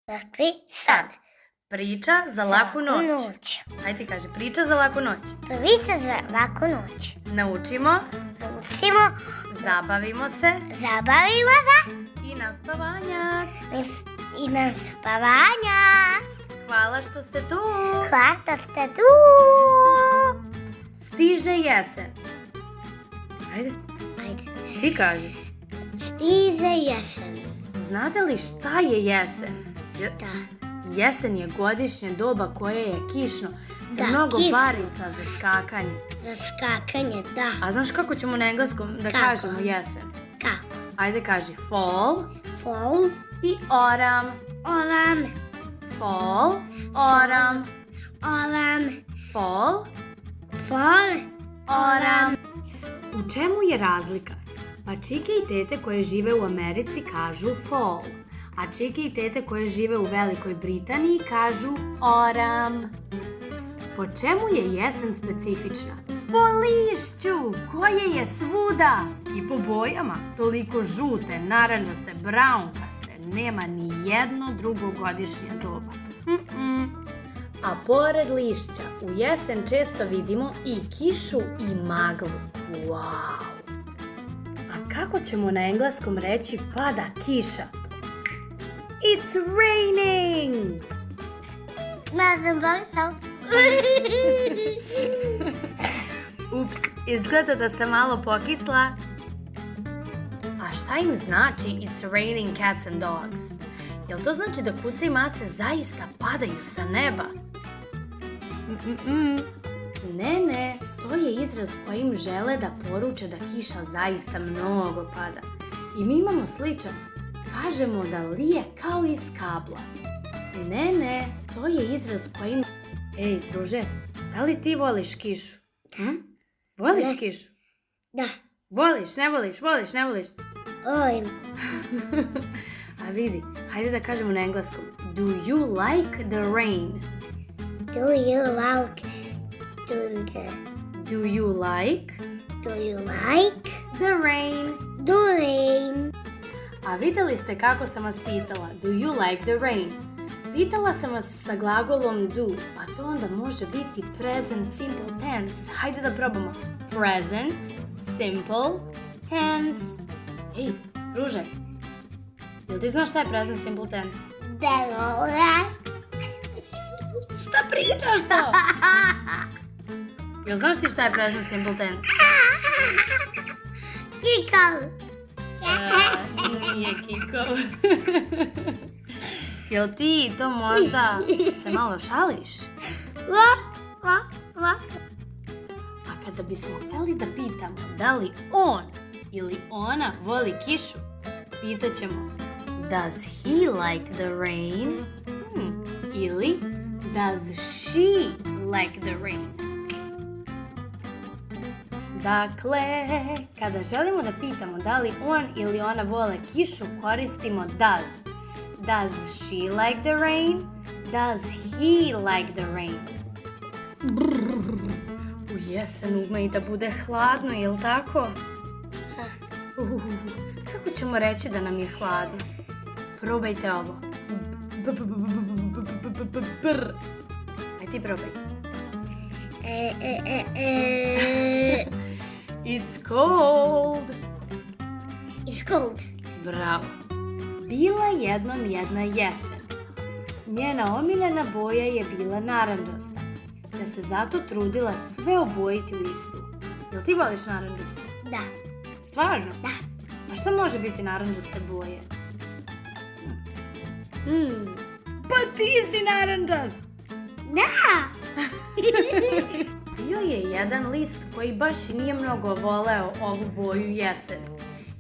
Dakle, sad. Priča za laku noć. Ajde ti kaži, priča za laku noć. Priča za laku noć. Naučimo. Zabavimo se. I na spavanjac. Hvala što ste tu. Stiže jesen. Ajde. Ti kaži. Stiže jesen. Znate li šta je jesen? Šta? Jesen je godišnje doba koje je kišno. Za mnogo barica za skakanje. Za skakanje, da. A znaš kako ćemo na engleskom da kažemo jesen? Kako? Ajde kaži fall. Fall. I autumn. Autumn. Fall. Autumn. Autumn. Fall. Fall. Autumn. U čemu je razlika? Pa čike i tete koje žive u Americi kažu fall, a čike i tete koje žive u Velikoj Britaniji kažu autumn. Po čemu je jesen specifična? Po lišću, koje je svuda i po bojama, toliko žute, narandžaste, braunkaste, nema ni jedno drugo godišnje doba. A pored lišća, u jesen često vidimo i kišu i maglu. Wow! A kako ćemo na engleskom reći pada kiša? It's raining! Ups, izgleda da sam malo pokisla. A šta im znači it's raining cats and dogs? Jel to znači da kuce i mace zaista padaju sa neba? Ne, to je izraz kojim žele da poruče da kiša zaista mnogo pada. I mi imamo sličan. Kažemo da lije kao iz kabla. Ne, to je izraz kojim... Ej, druže, da li ti voliš kišu? Voliš kišu? Da. Voliš, ne voliš, voliš, ne voliš? Volim. A vidi, hajde da kažemo na engleskom. Do you like the rain? Do you like the rain? The rain. A videli ste kako sam vas pitala? Do you like the rain? Pitala sam vas sa glagolom do, pa to onda može biti present simple tense. Hajde da probamo. Present simple tense. Ej, druže, jel ti znaš šta je present simple tense? Šta pričaš to? Jel znaš ti šta je present simple tense? Kikov. Nije kikov. Jel ti to možda se malo šališ? A kada bismo htjeli da pitamo da li on ili ona voli kišu, pitat ćemo does he like the rain? Ili does she like the rain? Dakle, kada želimo da pitamo da li on ili ona vole kišu, koristimo does. Does she like the rain? Does he like the rain? U jesenu ume i da bude hladno, jel tako? Kako ćemo reći da nam je hladno? Probajte ovo. Aj ti probaj. It's cold. It's cold. Bravo. Bila jednom jedna jesen. Njena omiljena boja je bila narandžasta, te se zato trudila sve obojiti u istu. Jel ti voliš narandžaste? Da. Stvarno? Da. A šta može biti narandžaste boje? Pa ti si narandžast! Da! Bio je jedan list koji baš nije mnogo voleo ovu boju jeseni.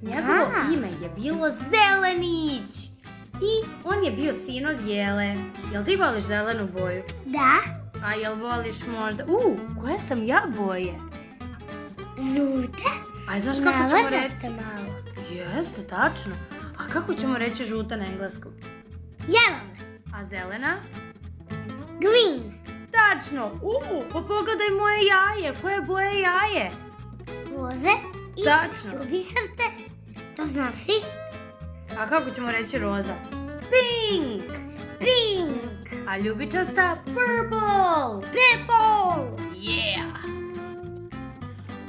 Njegovo ime je bilo Zelenić i on je bio sin od Jele. Jel ti voliš zelenu boju? Da. A jel voliš možda... koje sam ja boje? Žute. A znaš kako ćemo reći? Malo. Jeste, tačno. A kako ćemo reći žuta na engleskom? Yellow. A zelena? Green. Tačno. Pa pogledaj moje jaje. Koje boje jaje? Roze i ljubisavte. To znaš si? A kako ćemo reći roza? Pink. A ljubičasta purple. Purple. Yeah!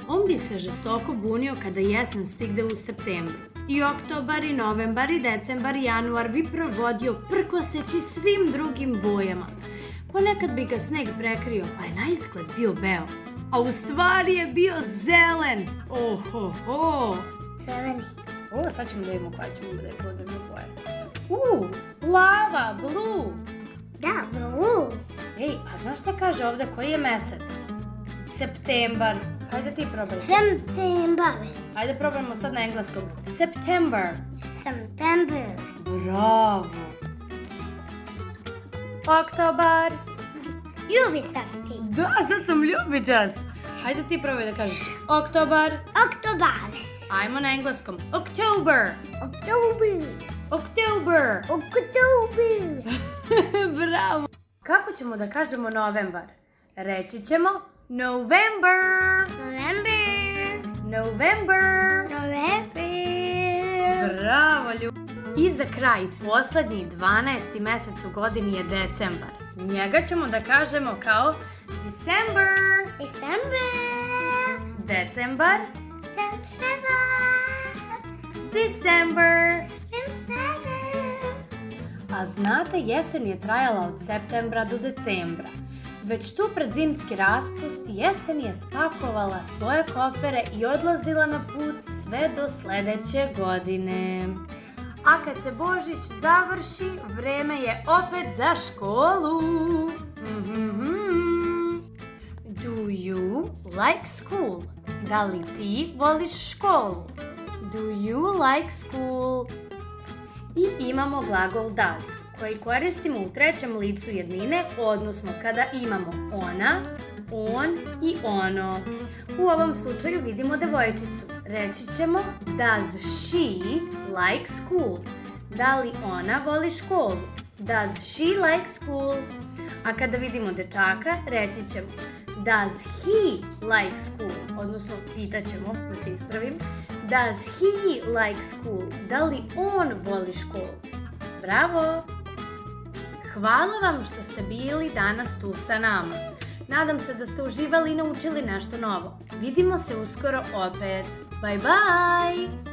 On bi se žestoko bunio kada jesen stigne u septembru. I oktobar, i novembar, i decembar, i januar bi provodio prkoseći svim drugim bojama. Ponekad bi ga sneg prekrio, pa je na izgled bio beo. A u stvari je bio zelen. Ohoho! Zeleni. Sad ćemo da vidimo koja ćemo da je podavno boje. Plava, blue. Da, blue. Ej, a znaš šta kaže ovde, koji je mesec? Septembar. Hajde ti probaj. September. Hajde probajmo sad na engleskom. September. September. Bravo. Oktobar. Ljubičasti. Da, sad sam ljubičast. Hajde ti probaj da kažeš oktobar. Oktobar. Ajmo na engleskom. October. Oktober. Oktober. Oktober. Bravo. Kako ćemo da kažemo novembar? Reći ćemo November. November. November. November. Bravo, ljubi. I za kraj, poslednji 12. mesec u godini je decembar. Njega ćemo da kažemo kao December. December. Decembar. December. December. December. A znate, jesen je trajala od septembra do decembra. Već tu pred zimski raspust, jesen je spakovala svoje kofere i odlazila na put sve do sledeće godine. A kad se Božić završi, vreme je opet za školu. Do you like school? Da li ti voliš školu? Do you like school? I imamo glagol does, koji koristimo u trećem licu jednine, odnosno kada imamo ona, on i ono. U ovom slučaju vidimo devojčicu. Reći ćemo does she like school? Da li ona voli školu? Does she like school? A kada vidimo dečaka, reći ćemo does he like school? Odnosno, pitaćemo, da se ispravim, does he like school? Da li on voli školu? Bravo! Hvala vam što ste bili danas tu sa nama. Nadam se da ste uživali i naučili nešto novo. Vidimo se uskoro opet. Bye bye!